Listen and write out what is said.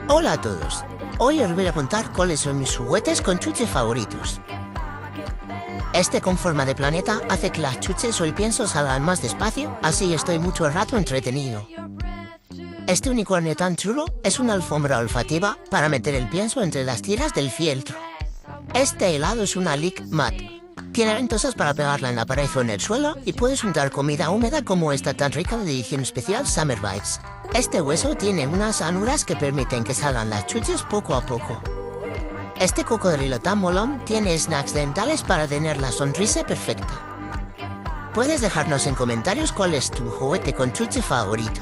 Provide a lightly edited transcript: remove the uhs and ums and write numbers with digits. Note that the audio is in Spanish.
Hola a todos. Hoy os voy a contar cuáles son mis juguetes con chuches favoritos. Este con forma de planeta hace que las chuches o el pienso salgan más despacio, así estoy mucho rato entretenido. Este unicornio tan chulo es una alfombra olfativa para meter el pienso entre las tiras del fieltro. Este helado es una lick mat. Tiene ventosas para pegarla en la pared o en el suelo y puedes untar comida húmeda como esta tan rica de edición especial Summer Vibes. Este hueso tiene unas anuras que permiten que salgan las chuches poco a poco. Este cocodrilo tan molón tiene snacks dentales para tener la sonrisa perfecta. Puedes dejarnos en comentarios cuál es tu juguete con chuche favorito.